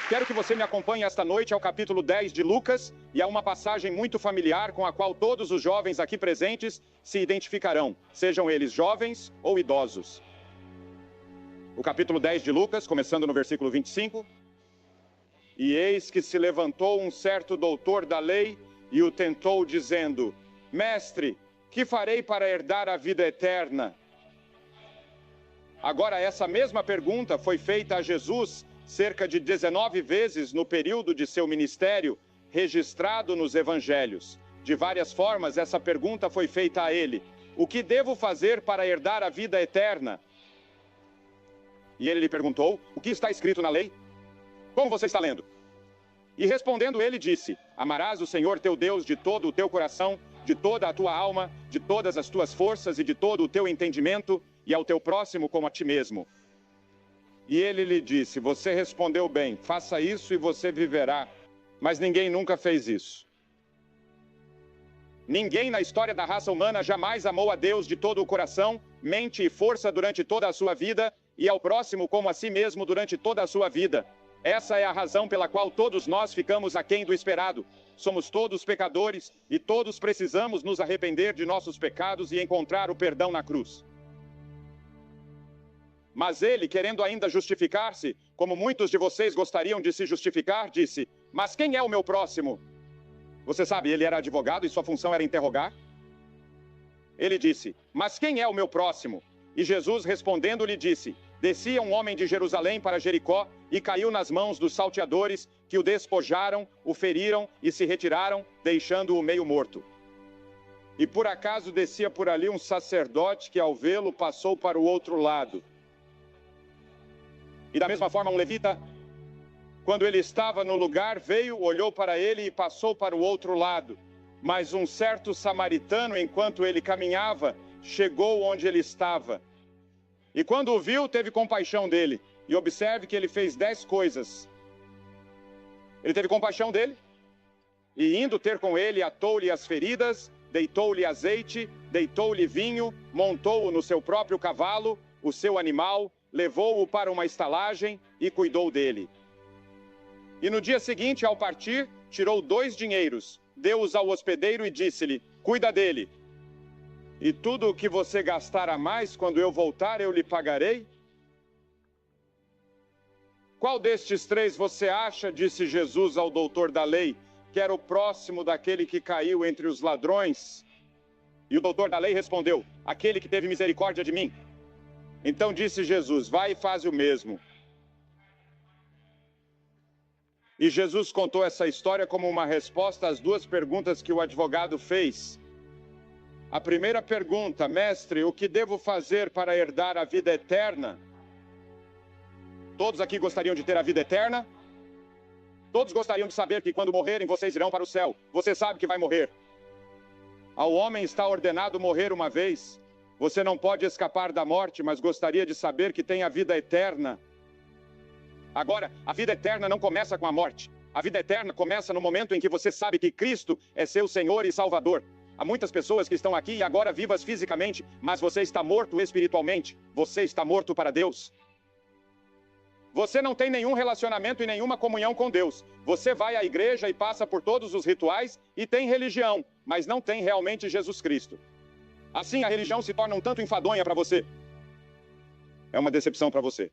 Quero que você me acompanhe esta noite ao capítulo 10 de Lucas, e a uma passagem muito familiar com a qual todos os jovens aqui presentes se identificarão, sejam eles jovens ou idosos. O capítulo 10 de Lucas, começando no versículo 25. E eis que se levantou um certo doutor da lei e o tentou, dizendo: Mestre, que farei para herdar a vida eterna? Agora, essa mesma pergunta foi feita a Jesus cerca de 19 vezes no período de seu ministério, registrado nos evangelhos. De várias formas, essa pergunta foi feita a ele: o que devo fazer para herdar a vida eterna? E ele lhe perguntou: o que está escrito na lei? Como você está lendo? E respondendo ele disse: amarás o Senhor teu Deus de todo o teu coração, de toda a tua alma, de todas as tuas forças e de todo o teu entendimento, e ao teu próximo como a ti mesmo. E ele lhe disse: você respondeu bem, faça isso e você viverá. Mas ninguém nunca fez isso. Ninguém na história da raça humana jamais amou a Deus de todo o coração, mente e força durante toda a sua vida, e ao próximo como a si mesmo durante toda a sua vida. Essa é a razão pela qual todos nós ficamos aquém do esperado. Somos todos pecadores e todos precisamos nos arrepender de nossos pecados e encontrar o perdão na cruz. Mas ele, querendo ainda justificar-se, como muitos de vocês gostariam de se justificar, disse: mas quem é o meu próximo? Você sabe, ele era advogado e sua função era interrogar. Ele disse: mas quem é o meu próximo? E Jesus respondendo lhe disse: descia um homem de Jerusalém para Jericó e caiu nas mãos dos salteadores, que o despojaram, o feriram e se retiraram, deixando-o meio morto. E por acaso descia por ali um sacerdote que, ao vê-lo, passou para o outro lado. E da mesma forma um levita, quando ele estava no lugar, veio, olhou para ele e passou para o outro lado. Mas um certo samaritano, enquanto ele caminhava, chegou onde ele estava. E quando o viu, teve compaixão dele. E observe que ele fez 10 coisas. Ele teve compaixão dele, e indo ter com ele, atou-lhe as feridas, deitou-lhe azeite, deitou-lhe vinho, montou-o no seu próprio cavalo, o seu animal, levou-o para uma estalagem e cuidou dele. E no dia seguinte, ao partir, tirou 2 dinheiros, deu-os ao hospedeiro e disse-lhe: cuida dele. E tudo o que você gastar a mais, quando eu voltar, eu lhe pagarei? Qual destes 3 você acha, disse Jesus ao doutor da lei, que era o próximo daquele que caiu entre os ladrões? E o doutor da lei respondeu: aquele que teve misericórdia de mim. Então disse Jesus: vai e faz o mesmo. E Jesus contou essa história como uma resposta às 2 perguntas que o advogado fez. A primeira pergunta: mestre, o que devo fazer para herdar a vida eterna? Todos aqui gostariam de ter a vida eterna? Todos gostariam de saber que quando morrerem vocês irão para o céu. Você sabe que vai morrer. Ao homem está ordenado morrer uma vez. Você não pode escapar da morte, mas gostaria de saber que tem a vida eterna. Agora, a vida eterna não começa com a morte. A vida eterna começa no momento em que você sabe que Cristo é seu Senhor e Salvador. Há muitas pessoas que estão aqui e agora vivas fisicamente, mas você está morto espiritualmente. Você está morto para Deus. Você não tem nenhum relacionamento e nenhuma comunhão com Deus. Você vai à igreja e passa por todos os rituais e tem religião, mas não tem realmente Jesus Cristo. Assim, a religião se torna um tanto enfadonha para você. É uma decepção para você.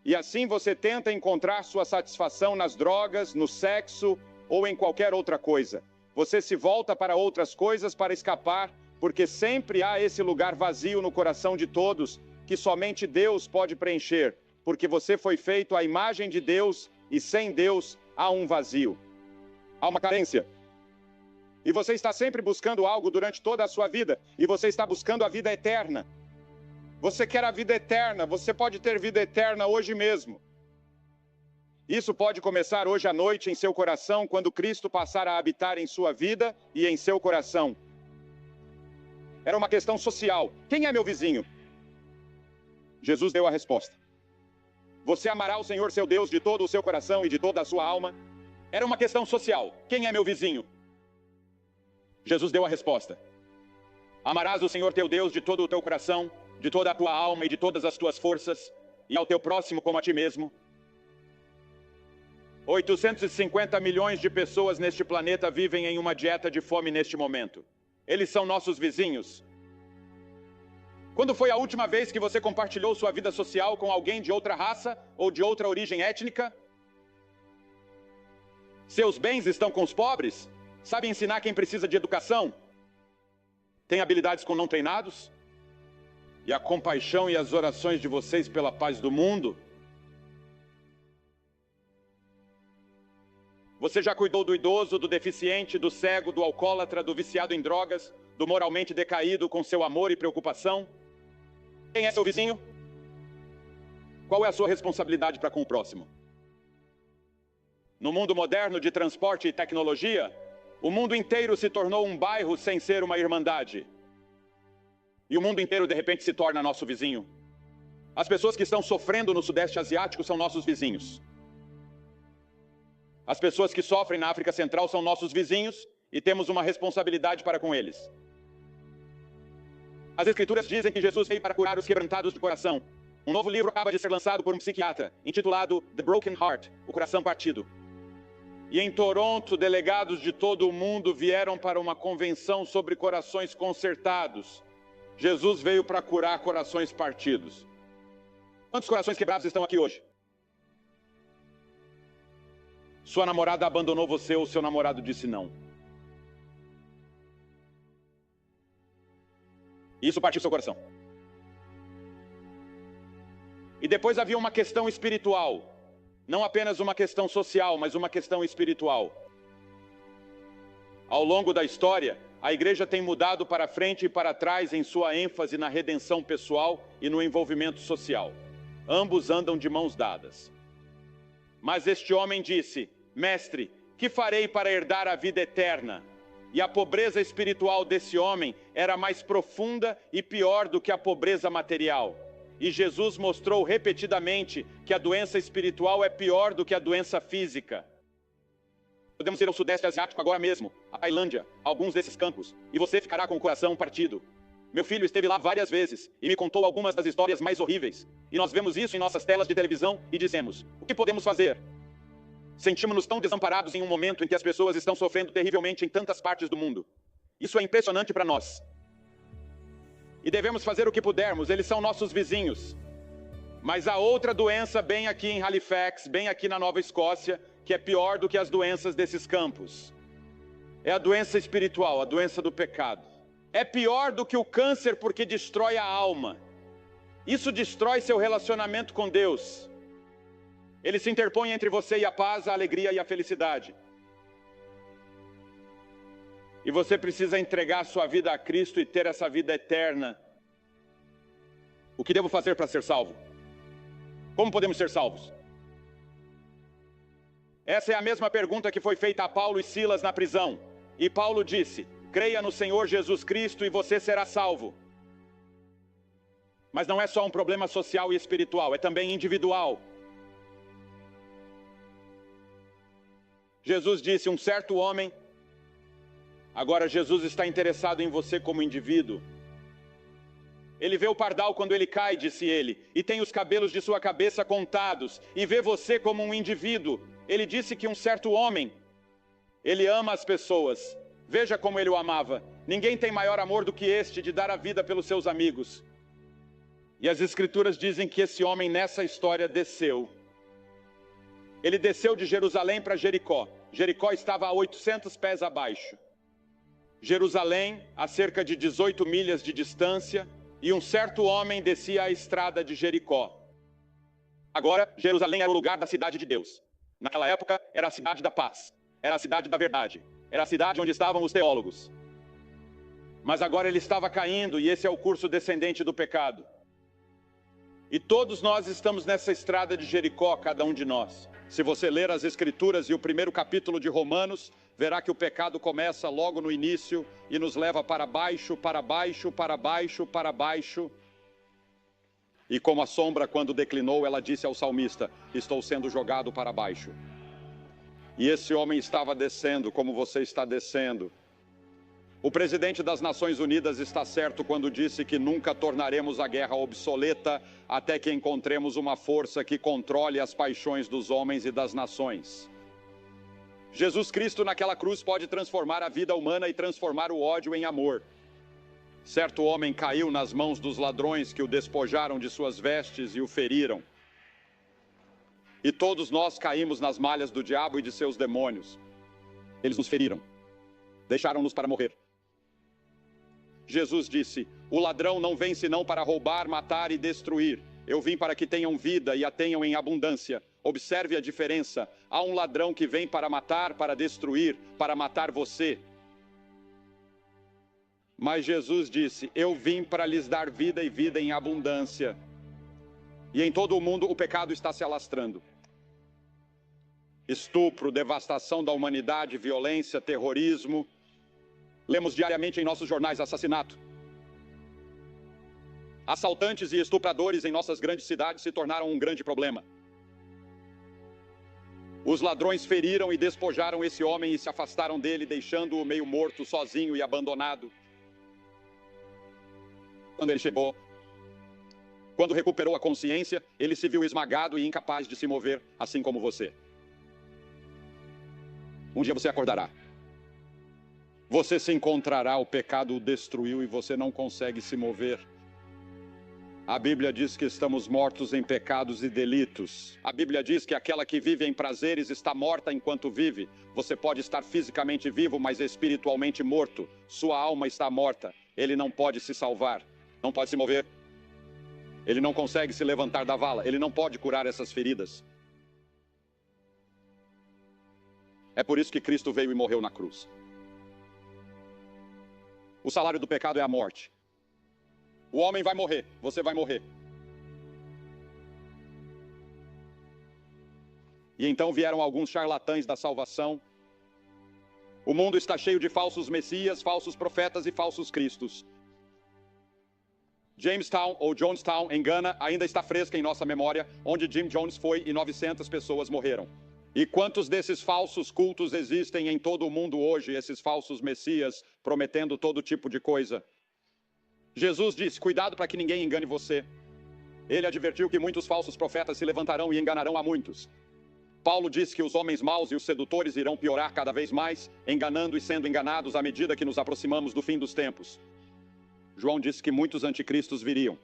E assim você tenta encontrar sua satisfação nas drogas, no sexo ou em qualquer outra coisa. Você se volta para outras coisas para escapar, porque sempre há esse lugar vazio no coração de todos que somente Deus pode preencher, porque você foi feito à imagem de Deus e sem Deus há um vazio. Há uma carência. E você está sempre buscando algo durante toda a sua vida, e você está buscando a vida eterna. Você quer a vida eterna, você pode ter vida eterna hoje mesmo. Isso pode começar hoje à noite em seu coração, quando Cristo passar a habitar em sua vida e em seu coração. Era uma questão social. Quem é meu vizinho? Jesus deu a resposta. Você amará o Senhor seu Deus de todo o seu coração e de toda a sua alma. Era uma questão social. Quem é meu vizinho? Jesus deu a resposta. Amarás o Senhor teu Deus de todo o teu coração, de toda a tua alma e de todas as tuas forças, e ao teu próximo como a ti mesmo. 850 milhões de pessoas neste planeta vivem em uma dieta de fome neste momento. Eles são nossos vizinhos. Quando foi a última vez que você compartilhou sua vida social com alguém de outra raça ou de outra origem étnica? Seus bens estão com os pobres? Sabe ensinar quem precisa de educação? Tem habilidades com não treinados? E a compaixão e as orações de vocês pela paz do mundo? Você já cuidou do idoso, do deficiente, do cego, do alcoólatra, do viciado em drogas, do moralmente decaído com seu amor e preocupação? Quem é seu vizinho? Qual é a sua responsabilidade para com o próximo? No mundo moderno de transporte e tecnologia, o mundo inteiro se tornou um bairro sem ser uma irmandade. E o mundo inteiro, de repente, se torna nosso vizinho. As pessoas que estão sofrendo no Sudeste Asiático são nossos vizinhos. As pessoas que sofrem na África Central são nossos vizinhos e temos uma responsabilidade para com eles. As Escrituras dizem que Jesus veio para curar os quebrantados de coração. Um novo livro acaba de ser lançado por um psiquiatra, intitulado The Broken Heart, O Coração Partido. E em Toronto, delegados de todo o mundo vieram para uma convenção sobre corações consertados. Jesus veio para curar corações partidos. Quantos corações quebrados estão aqui hoje? Sua namorada abandonou você ou seu namorado disse não. Isso partiu seu coração. E depois havia uma questão espiritual. Não apenas uma questão social, mas uma questão espiritual. Ao longo da história, a igreja tem mudado para frente e para trás em sua ênfase na redenção pessoal e no envolvimento social. Ambos andam de mãos dadas. Mas este homem disse: Mestre, que farei para herdar a vida eterna? E a pobreza espiritual desse homem era mais profunda e pior do que a pobreza material. E Jesus mostrou repetidamente que a doença espiritual é pior do que a doença física. Podemos ir ao Sudeste Asiático agora mesmo, a Tailândia, alguns desses campos, e você ficará com o coração partido. Meu filho esteve lá várias vezes e me contou algumas das histórias mais horríveis. E nós vemos isso em nossas telas de televisão e dizemos: o que podemos fazer? Sentimos-nos tão desamparados em um momento em que as pessoas estão sofrendo terrivelmente em tantas partes do mundo. Isso é impressionante para nós. E devemos fazer o que pudermos, eles são nossos vizinhos. Mas há outra doença bem aqui em Halifax, bem aqui na Nova Escócia, que é pior do que as doenças desses campos. É a doença espiritual, a doença do pecado. É pior do que o câncer porque destrói a alma. Isso destrói seu relacionamento com Deus. Ele se interpõe entre você e a paz, a alegria e a felicidade. E você precisa entregar sua vida a Cristo e ter essa vida eterna. O que devo fazer para ser salvo? Como podemos ser salvos? Essa é a mesma pergunta que foi feita a Paulo e Silas na prisão. E Paulo disse: creia no Senhor Jesus Cristo e você será salvo. Mas não é só um problema social e espiritual, é também individual. Jesus disse: um certo homem. Agora Jesus está interessado em você como indivíduo. Ele vê o pardal quando ele cai, disse ele, e tem os cabelos de sua cabeça contados, e vê você como um indivíduo. Ele disse que um certo homem, ele ama as pessoas. Veja como ele o amava. Ninguém tem maior amor do que este, de dar a vida pelos seus amigos. E as Escrituras dizem que esse homem nessa história desceu. Ele desceu de Jerusalém para Jericó. Jericó estava a 800 pés abaixo. Jerusalém, a cerca de 18 milhas de distância, e um certo homem descia a estrada de Jericó. Agora, Jerusalém era o lugar da cidade de Deus. Naquela época, era a cidade da paz, era a cidade da verdade, era a cidade onde estavam os teólogos. Mas agora ele estava caindo, e esse é o curso descendente do pecado. E todos nós estamos nessa estrada de Jericó, cada um de nós. Se você ler as Escrituras e o primeiro capítulo de Romanos, verá que o pecado começa logo no início e nos leva para baixo, para baixo, para baixo, para baixo. E como a sombra, quando declinou, ela disse ao salmista: estou sendo jogado para baixo. E esse homem estava descendo, como você está descendo. O presidente das Nações Unidas está certo quando disse que nunca tornaremos a guerra obsoleta até que encontremos uma força que controle as paixões dos homens e das nações. Jesus Cristo naquela cruz pode transformar a vida humana e transformar o ódio em amor. Certo homem caiu nas mãos dos ladrões que o despojaram de suas vestes e o feriram. E todos nós caímos nas malhas do diabo e de seus demônios. Eles nos feriram. Deixaram-nos para morrer. Jesus disse: o ladrão não vem senão para roubar, matar e destruir. Eu vim para que tenham vida e a tenham em abundância. Observe a diferença. Há um ladrão que vem para matar, para destruir, para matar você. Mas Jesus disse: eu vim para lhes dar vida e vida em abundância. E em todo o mundo o pecado está se alastrando. Estupro, devastação da humanidade, violência, terrorismo. Lemos diariamente em nossos jornais assassinato. Assaltantes e estupradores em nossas grandes cidades se tornaram um grande problema. Os ladrões feriram e despojaram esse homem e se afastaram dele, deixando-o meio morto, sozinho e abandonado. Quando ele chegou, quando recuperou a consciência, ele se viu esmagado e incapaz de se mover, assim como você. Um dia você acordará. Você se encontrará, o pecado o destruiu e você não consegue se mover. A Bíblia diz que estamos mortos em pecados e delitos. A Bíblia diz que aquela que vive em prazeres está morta enquanto vive. Você pode estar fisicamente vivo, mas espiritualmente morto. Sua alma está morta. Ele não pode se salvar. Não pode se mover. Ele não consegue se levantar da vala. Ele não pode curar essas feridas. É por isso que Cristo veio e morreu na cruz. O salário do pecado é a morte. O homem vai morrer, você vai morrer. E então vieram alguns charlatães da salvação. O mundo está cheio de falsos messias, falsos profetas e falsos cristos. Jamestown ou Jonestown, em Gana, ainda está fresca em nossa memória, onde Jim Jones foi e 900 pessoas morreram. E quantos desses falsos cultos existem em todo o mundo hoje, esses falsos messias, prometendo todo tipo de coisa? Jesus disse: cuidado para que ninguém engane você. Ele advertiu que muitos falsos profetas se levantarão e enganarão a muitos. Paulo disse que os homens maus e os sedutores irão piorar cada vez mais, enganando e sendo enganados à medida que nos aproximamos do fim dos tempos. João disse que muitos anticristos viriam.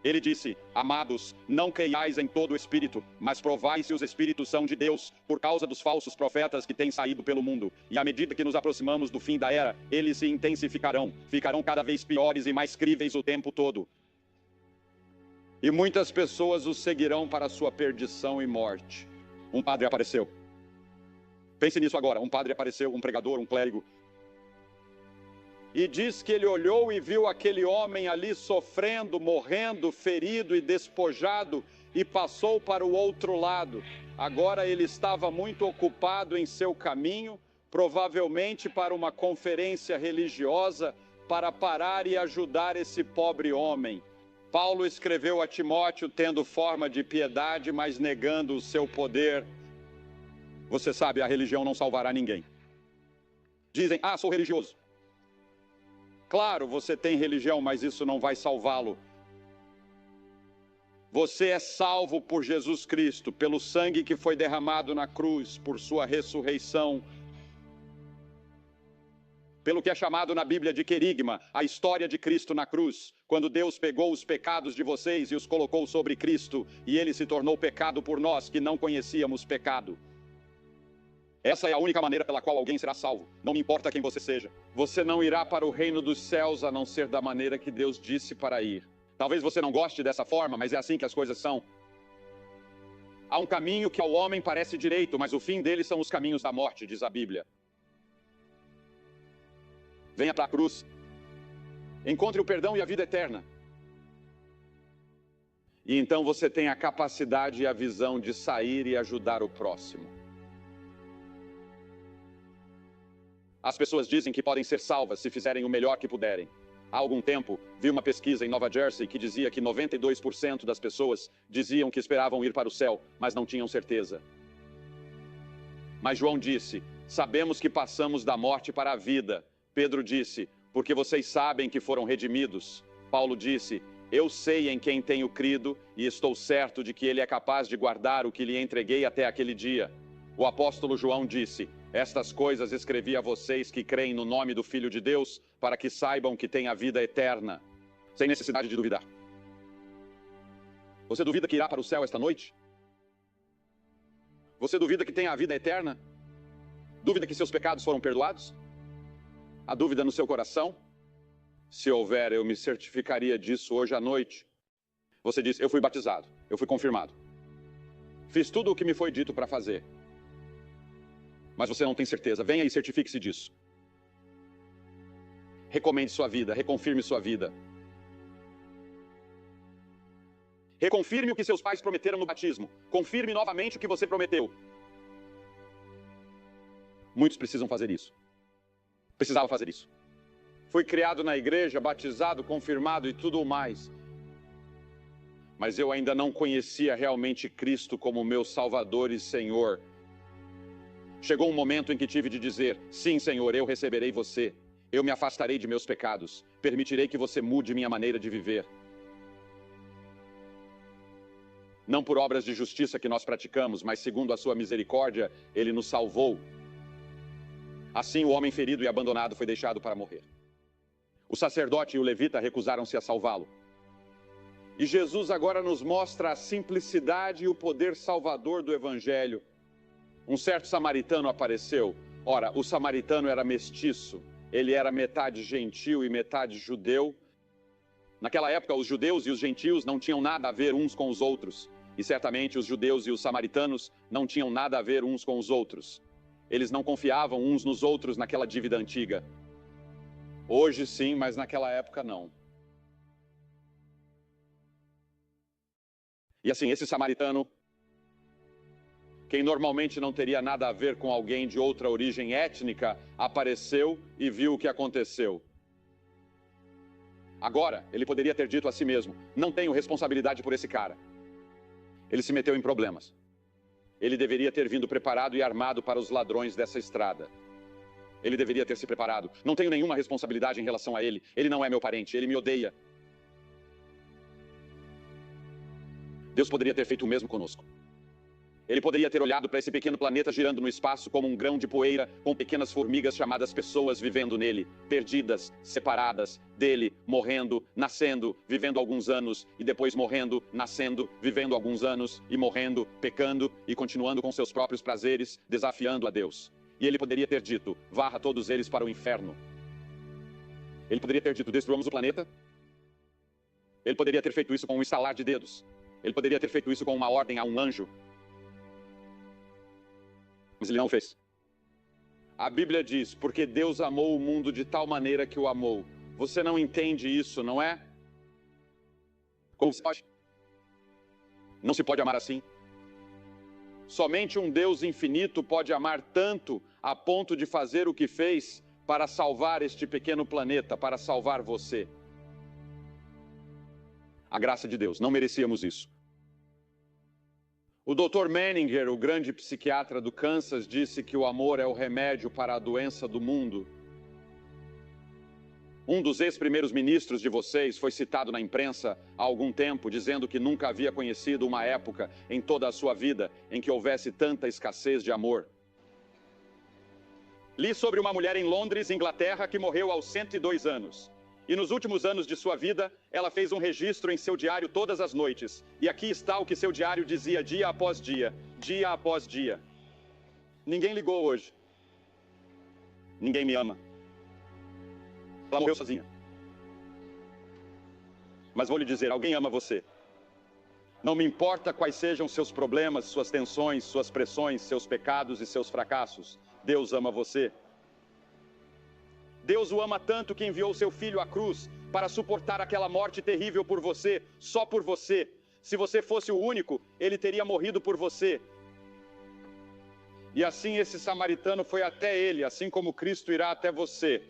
Ele disse: amados, não creiais em todo o espírito, mas provai se os espíritos são de Deus, por causa dos falsos profetas que têm saído pelo mundo. E à medida que nos aproximamos do fim da era, eles se intensificarão, ficarão cada vez piores e mais críveis o tempo todo. E muitas pessoas os seguirão para a sua perdição e morte. Um padre apareceu. Pense nisso agora. Um padre apareceu, um pregador, um clérigo. E diz que ele olhou e viu aquele homem ali sofrendo, morrendo, ferido e despojado, e passou para o outro lado. Agora ele estava muito ocupado em seu caminho, provavelmente para uma conferência religiosa, para parar e ajudar esse pobre homem. Paulo escreveu a Timóteo tendo forma de piedade, mas negando o seu poder. Você sabe, a religião não salvará ninguém. Dizem: ah, sou religioso. Claro, você tem religião, mas isso não vai salvá-lo. Você é salvo por Jesus Cristo, pelo sangue que foi derramado na cruz, por sua ressurreição. Pelo que é chamado na Bíblia de querigma, a história de Cristo na cruz, quando Deus pegou os pecados de vocês e os colocou sobre Cristo, e ele se tornou pecado por nós que não conhecíamos pecado. Essa é a única maneira pela qual alguém será salvo. Não me importa quem você seja. Você não irá para o reino dos céus a não ser da maneira que Deus disse para ir. Talvez você não goste dessa forma, mas é assim que as coisas são. Há um caminho que ao homem parece direito, mas o fim dele são os caminhos da morte, diz a Bíblia. Venha para a cruz. Encontre o perdão e a vida eterna. E então você tem a capacidade e a visão de sair e ajudar o próximo. As pessoas dizem que podem ser salvas se fizerem o melhor que puderem. Há algum tempo, vi uma pesquisa em Nova Jersey que dizia que 92% das pessoas diziam que esperavam ir para o céu, mas não tinham certeza. Mas João disse: sabemos que passamos da morte para a vida. Pedro disse: porque vocês sabem que foram redimidos. Paulo disse: eu sei em quem tenho crido e estou certo de que ele é capaz de guardar o que lhe entreguei até aquele dia. O apóstolo João disse: estas coisas escrevi a vocês que creem no nome do Filho de Deus, para que saibam que têm a vida eterna, sem necessidade de duvidar. Você duvida que irá para o céu esta noite? Você duvida que tem a vida eterna? Duvida que seus pecados foram perdoados? Há dúvida no seu coração? Se houver, eu me certificaria disso hoje à noite. Você diz: eu fui batizado, eu fui confirmado. Fiz tudo o que me foi dito para fazer. Mas você não tem certeza. Venha e certifique-se disso. Recomende sua vida, reconfirme sua vida. Reconfirme o que seus pais prometeram no batismo. Confirme novamente o que você prometeu. Muitos precisam fazer isso. Precisava fazer isso. Fui criado na igreja, batizado, confirmado e tudo mais. Mas eu ainda não conhecia realmente Cristo como meu Salvador e Senhor. Chegou um momento em que tive de dizer: sim, Senhor, eu receberei você. Eu me afastarei de meus pecados. Permitirei que você mude minha maneira de viver. Não por obras de justiça que nós praticamos, mas segundo a sua misericórdia, Ele nos salvou. Assim, o homem ferido e abandonado foi deixado para morrer. O sacerdote e o levita recusaram-se a salvá-lo. E Jesus agora nos mostra a simplicidade e o poder salvador do Evangelho. Um certo samaritano apareceu. Ora, o samaritano era mestiço. Ele era metade gentil e metade judeu. Naquela época, os judeus e os gentios não tinham nada a ver uns com os outros. E certamente os judeus e os samaritanos não tinham nada a ver uns com os outros. Eles não confiavam uns nos outros naquela dívida antiga. Hoje sim, mas naquela época não. E assim, esse samaritano, quem normalmente não teria nada a ver com alguém de outra origem étnica, apareceu e viu o que aconteceu. Agora, ele poderia ter dito a si mesmo: não tenho responsabilidade por esse cara. Ele se meteu em problemas. Ele deveria ter vindo preparado e armado para os ladrões dessa estrada. Ele deveria ter se preparado. Não tenho nenhuma responsabilidade em relação a ele. Ele não é meu parente, ele me odeia. Deus poderia ter feito o mesmo conosco. Ele poderia ter olhado para esse pequeno planeta girando no espaço como um grão de poeira, com pequenas formigas chamadas pessoas vivendo nele, perdidas, separadas dele, morrendo, nascendo, vivendo alguns anos, e depois morrendo, nascendo, vivendo alguns anos, e morrendo, pecando, e continuando com seus próprios prazeres, desafiando a Deus. E ele poderia ter dito: varra todos eles para o inferno. Ele poderia ter dito: destruamos o planeta. Ele poderia ter feito isso com um estalar de dedos. Ele poderia ter feito isso com uma ordem a um anjo. Mas ele não fez. A Bíblia diz: porque Deus amou o mundo de tal maneira que o amou. Você não entende isso, não é? Como se pode? Não se pode amar assim. Somente um Deus infinito pode amar tanto a ponto de fazer o que fez para salvar este pequeno planeta, para salvar você. A graça de Deus, não merecíamos isso. O Dr. Menninger, o grande psiquiatra do Kansas, disse que o amor é o remédio para a doença do mundo. Um dos ex-primeiros ministros de vocês foi citado na imprensa há algum tempo, dizendo que nunca havia conhecido uma época em toda a sua vida em que houvesse tanta escassez de amor. Li sobre uma mulher em Londres, Inglaterra, que morreu aos 102 anos. E nos últimos anos de sua vida, ela fez um registro em seu diário todas as noites. E aqui está o que seu diário dizia dia após dia, dia após dia. Ninguém ligou hoje. Ninguém me ama. Ela morreu sozinha. Mas vou lhe dizer, alguém ama você. Não me importa quais sejam seus problemas, suas tensões, suas pressões, seus pecados e seus fracassos. Deus ama você. Deus o ama tanto que enviou seu filho à cruz para suportar aquela morte terrível por você, só por você. Se você fosse o único, ele teria morrido por você. E assim esse samaritano foi até ele, assim como Cristo irá até você.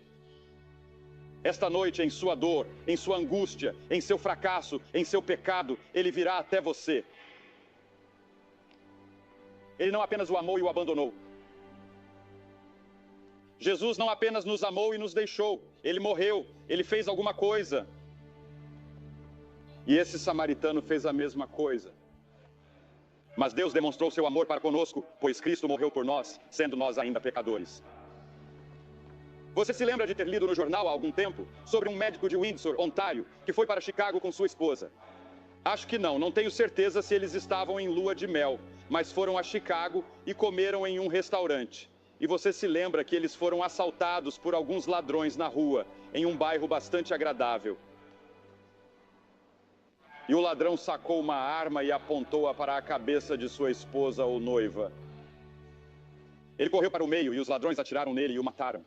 Esta noite, em sua dor, em sua angústia, em seu fracasso, em seu pecado, ele virá até você. Ele não apenas o amou e o abandonou. Jesus não apenas nos amou e nos deixou, ele morreu, ele fez alguma coisa. E esse samaritano fez a mesma coisa. Mas Deus demonstrou seu amor para conosco, pois Cristo morreu por nós, sendo nós ainda pecadores. Você se lembra de ter lido no jornal há algum tempo sobre um médico de Windsor, Ontário, que foi para Chicago com sua esposa? Acho que não tenho certeza se eles estavam em lua de mel, mas foram a Chicago e comeram em um restaurante. E você se lembra que eles foram assaltados por alguns ladrões na rua, em um bairro bastante agradável. E o ladrão sacou uma arma e apontou-a para a cabeça de sua esposa ou noiva. Ele correu para o meio e os ladrões atiraram nele e o mataram.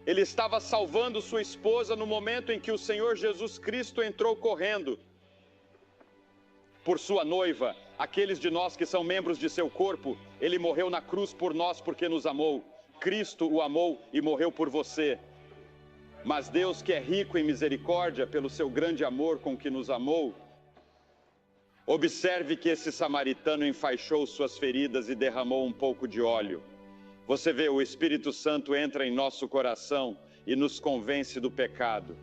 Ele estava salvando sua esposa no momento em que o Senhor Jesus Cristo entrou correndo por sua noiva. Aqueles de nós que são membros de seu corpo, ele morreu na cruz por nós porque nos amou. Cristo o amou e morreu por você. Mas Deus, que é rico em misericórdia pelo seu grande amor com que nos amou, observe que esse samaritano enfaixou suas feridas e derramou um pouco de óleo. Você vê, o Espírito Santo entra em nosso coração e nos convence do pecado.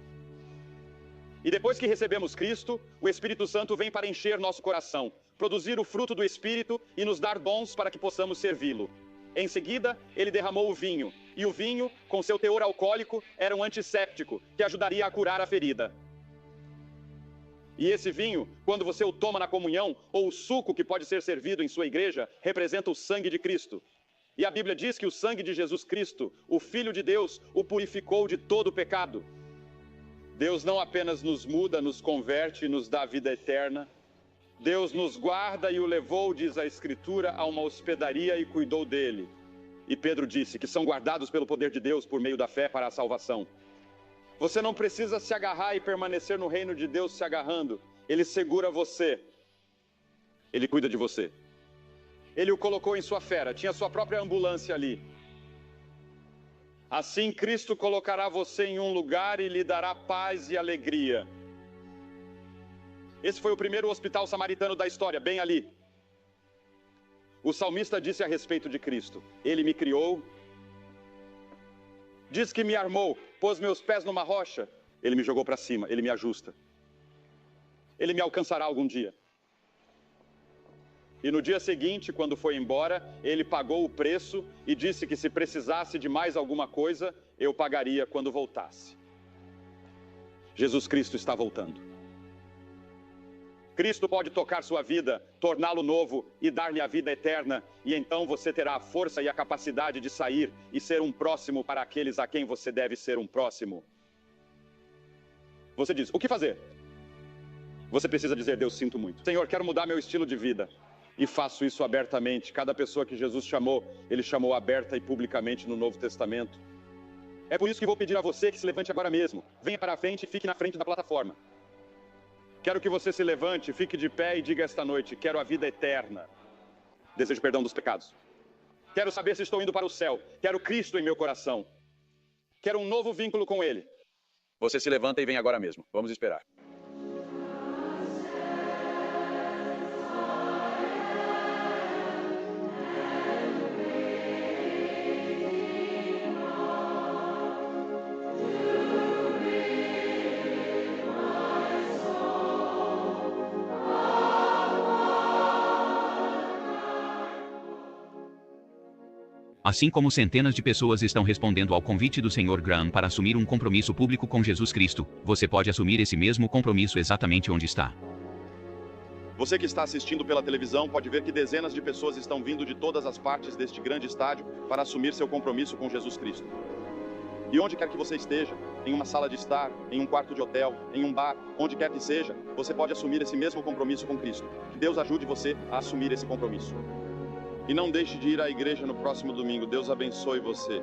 E depois que recebemos Cristo, o Espírito Santo vem para encher nosso coração, produzir o fruto do Espírito e nos dar dons para que possamos servi-lo. Em seguida, ele derramou o vinho, e o vinho, com seu teor alcoólico, era um antisséptico, que ajudaria a curar a ferida. E esse vinho, quando você o toma na comunhão, ou o suco que pode ser servido em sua igreja, representa o sangue de Cristo. E a Bíblia diz que o sangue de Jesus Cristo, o Filho de Deus, o purificou de todo o pecado. Deus não apenas nos muda, nos converte e nos dá vida eterna. Deus nos guarda e o levou, diz a Escritura, a uma hospedaria e cuidou dele. E Pedro disse que são guardados pelo poder de Deus por meio da fé para a salvação. Você não precisa se agarrar e permanecer no reino de Deus se agarrando. Ele segura você. Ele cuida de você. Ele o colocou em sua fera, tinha sua própria ambulância ali. Assim Cristo colocará você em um lugar e lhe dará paz e alegria. Esse foi o primeiro hospital samaritano da história, bem ali. O salmista disse a respeito de Cristo: ele me criou, diz que me armou, pôs meus pés numa rocha, ele me jogou para cima, ele me ajusta. Ele me alcançará algum dia. E no dia seguinte, quando foi embora, ele pagou o preço e disse que se precisasse de mais alguma coisa, eu pagaria quando voltasse. Jesus Cristo está voltando. Cristo pode tocar sua vida, torná-lo novo e dar-lhe a vida eterna, e então você terá a força e a capacidade de sair e ser um próximo para aqueles a quem você deve ser um próximo. Você diz: o que fazer? Você precisa dizer: Deus, sinto muito. Senhor, quero mudar meu estilo de vida. E faço isso abertamente. Cada pessoa que Jesus chamou, ele chamou aberta e publicamente no Novo Testamento. É por isso que vou pedir a você que se levante agora mesmo. Venha para a frente e fique na frente da plataforma. Quero que você se levante, fique de pé e diga esta noite: quero a vida eterna. Desejo perdão dos pecados. Quero saber se estou indo para o céu. Quero Cristo em meu coração. Quero um novo vínculo com Ele. Você se levanta e vem agora mesmo. Vamos esperar. Assim como centenas de pessoas estão respondendo ao convite do Sr. Graham para assumir um compromisso público com Jesus Cristo, você pode assumir esse mesmo compromisso exatamente onde está. Você que está assistindo pela televisão pode ver que dezenas de pessoas estão vindo de todas as partes deste grande estádio para assumir seu compromisso com Jesus Cristo. E onde quer que você esteja, em uma sala de estar, em um quarto de hotel, em um bar, onde quer que seja, você pode assumir esse mesmo compromisso com Cristo. Que Deus ajude você a assumir esse compromisso. E não deixe de ir à igreja no próximo domingo. Deus abençoe você.